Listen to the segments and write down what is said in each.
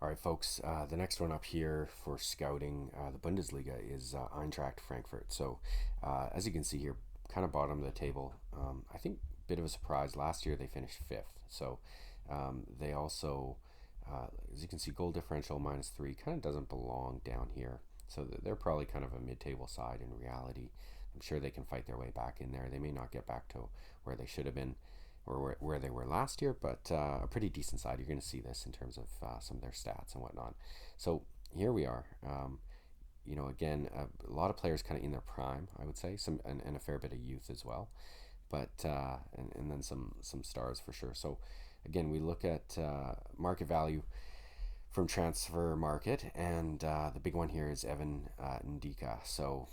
All right, folks. The next one up here for scouting the Bundesliga is Eintracht Frankfurt. So, as you can see here, kind of bottom of the table. I think a bit of a surprise. Last year they finished fifth. So, they also, as you can see, goal differential -3 kind of doesn't belong down here. So they're probably kind of a mid-table side in reality. I'm sure they can fight their way back in there. They may not get back to where they should have been or where they were last year, but a pretty decent side. You're going to see this in terms of some of their stats and whatnot. So here we are. Again, a lot of players kind of in their prime, I would say, and a fair bit of youth as well, but and then some stars for sure. So again, we look at market value from transfer market, and the big one here is Evan Ndika. So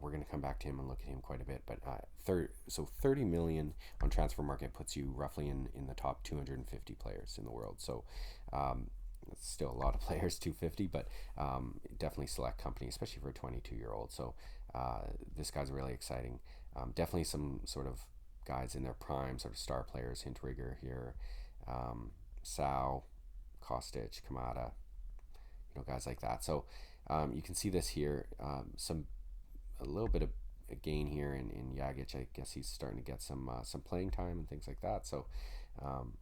we're going to come back to him and look at him quite a bit. But 30 million on transfer market puts you roughly in the top 250 players in the world. So it's still a lot of players, 250, but definitely select company, especially for a 22-year-old. So this guy's really exciting. Definitely some sort of guys in their prime, sort of star players, Hintrigger here, Sao, Kostic, Kamada, guys like that. So you can see this here. A little bit of a gain here in Jagic. I guess he's starting to get some playing time and things like that. So and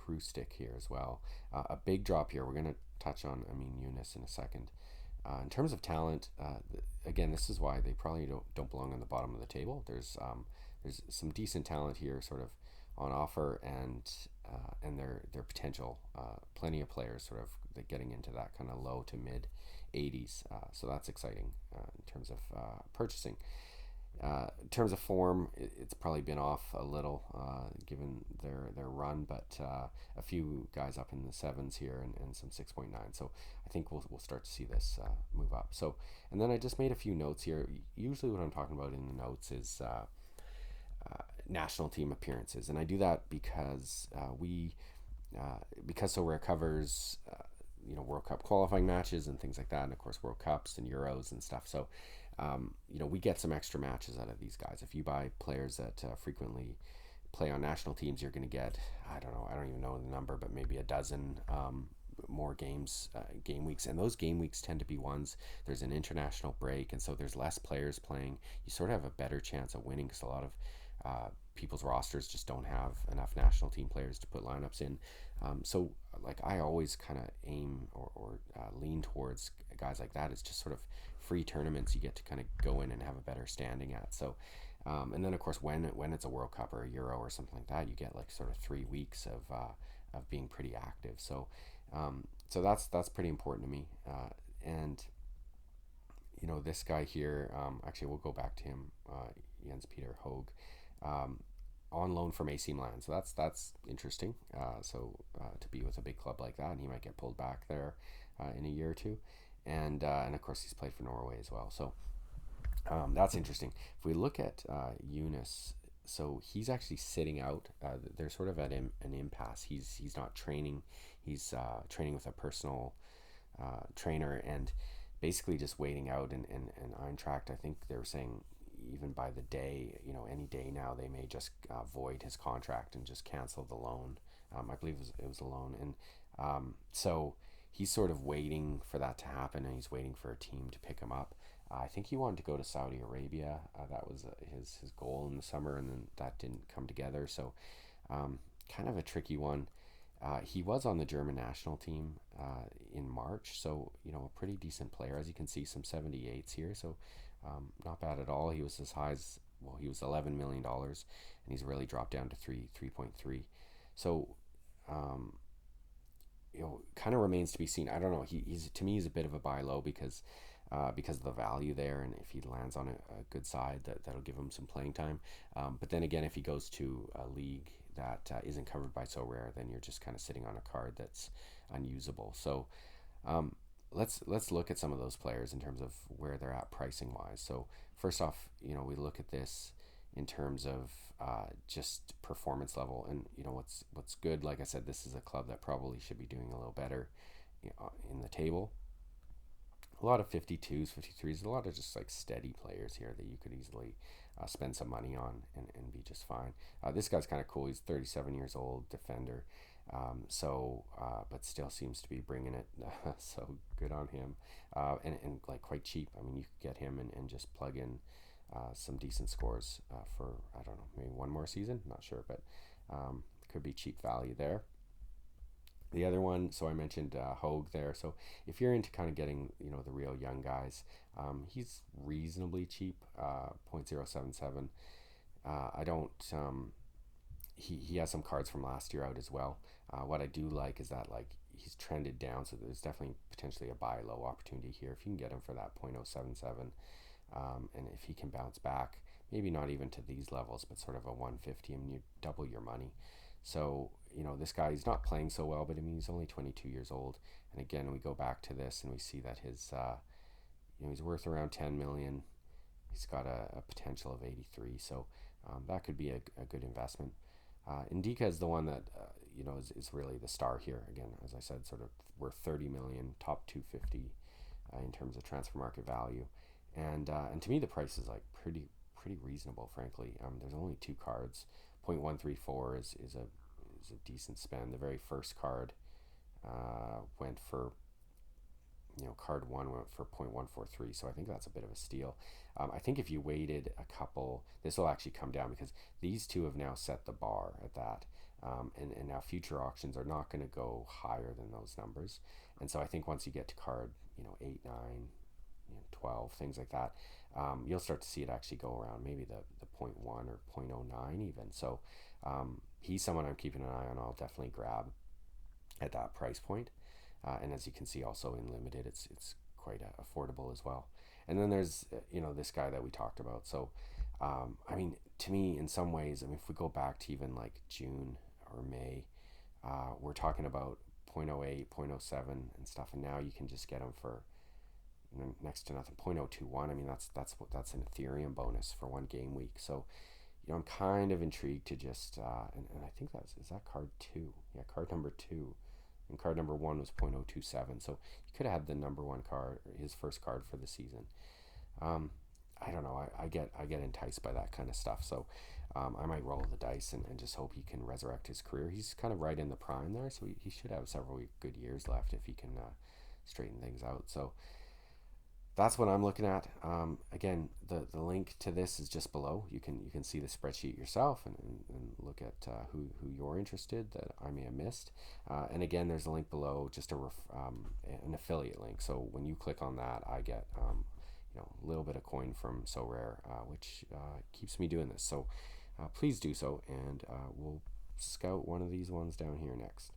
Hrustic here as well. A big drop here. We're going to touch on Amin Yunus in a second. In terms of talent, again, this is why they probably don't belong on the bottom of the table. There's some decent talent here, sort of on offer, and their potential. Plenty of players sort of getting into that kind of low to mid 80s. So that's exciting in terms of purchasing. In terms of form, it's probably been off a little given their run, but a few guys up in the sevens here and some 6.9. So I think we'll start to see this move up. So, and then I just made a few notes here. Usually what I'm talking about in the notes is national team appearances, and I do that because because Sorare covers World Cup qualifying matches and things like that, and of course World Cups and Euros and stuff. So we get some extra matches out of these guys. If you buy players that frequently play on national teams, you're going to get, I don't even know the number, but maybe a dozen more games, game weeks. And those game weeks tend to be ones, there's an international break, and so there's less players playing. You sort of have a better chance of winning because a lot of people's rosters just don't have enough national team players to put lineups in. So like I always kind of aim or lean towards guys like that. It's just sort of free tournaments you get to kind of go in and have a better standing at. So and then of course when it's a World Cup or a Euro or something like that, you get like sort of 3 weeks of being pretty active. So so that's pretty important to me. And this guy here, actually we'll go back to him, Jens Peter Hogue, on loan from AC Milan. So that's interesting. To be with a big club like that, and he might get pulled back there in a year or two, and of course he's played for Norway as well. So that's interesting. If we look at Eunice, so he's actually sitting out. They're sort of at an impasse. He's not training. He's training with a personal trainer and basically just waiting out. And Eintracht, I think they were saying even by the day, any day now, they may just void his contract and just cancel the loan. I believe it was a loan. And so he's sort of waiting for that to happen, and he's waiting for a team to pick him up. I think he wanted to go to Saudi Arabia. That was his goal in the summer, and then that didn't come together. So kind of a tricky one. He was on the German national team in March, so a pretty decent player. As you can see, some 78s here, so not bad at all. He was as high as, well, he was $11 million, and he's really dropped down to 3.3. So kind of remains to be seen. I don't know. He's to me he's a bit of a buy low because of the value there, and if he lands on a good side, that'll give him some playing time. But then again, if he goes to a league that isn't covered by Sorare, then you're just kind of sitting on a card that's unusable. So let's look at some of those players in terms of where they're at pricing wise. So first off, we look at this in terms of just performance level, and what's good. Like I said, this is a club that probably should be doing a little better in the table. A lot of 52s, 53s, a lot of just like steady players here that you could easily spend some money on and be just fine. This guy's kind of cool. He's 37 years old, defender. But still seems to be bringing it. So good on him. And like quite cheap. I mean, you could get him and just plug in some decent scores for, I don't know, maybe one more season. Not sure, but could be cheap value there. The other one, so I mentioned Hogue there. So if you're into kind of getting, the real young guys, he's reasonably cheap, 0.077. I don't. He has some cards from last year out as well. What I do like is that like he's trended down, so there's definitely potentially a buy low opportunity here if you can get him for that 0.077, and if he can bounce back, maybe not even to these levels, but sort of a 150, and you double your money. So this guy, he's not playing so well, but I mean he's only 22 years old, and again we go back to this and we see that his he's worth around 10 million. He's got a potential of 83, so that could be a good investment. Indica is the one that is really the star here. Again, as I said, sort of worth 30 million, top 250 in terms of transfer market value, and to me the price is like pretty reasonable. Frankly, there's only two cards. 0.134 is a decent spend. The very first card went for card one went for 0.143, so I think that's a bit of a steal. I think if you waited a couple, this will actually come down because these two have now set the bar at that. And now future auctions are not going to go higher than those numbers. And so I think once you get to card, 8, 9, 12, things like that, you'll start to see it actually go around maybe the 0.1 or 0.09 even. So he's someone I'm keeping an eye on. I'll definitely grab at that price point. And as you can see, also in limited, it's quite affordable as well. And then there's this guy that we talked about. So I mean, to me, in some ways, I mean, if we go back to even like June or May, we're talking about 0.08, 0.07 and stuff, and now you can just get them for next to nothing. 0.021. I mean, that's an Ethereum bonus for one game week. So I'm kind of intrigued to just and I think is that card 2. Yeah, card number 2. And card number 1 was 0.027, so you could have had the number 1 card, his first card for the season. I don't know. I get enticed by that kind of stuff, so I might roll the dice and just hope he can resurrect his career. He's kind of right in the prime there, so he should have several good years left if he can straighten things out. So that's what I'm looking at. Again, the link to this is just below. You can see the spreadsheet yourself and look at who you're interested that I may have missed. And again, there's a link below, just an affiliate link. So when you click on that, I get a little bit of coin from Sorare, which keeps me doing this. So please do so, and we'll scout one of these ones down here next.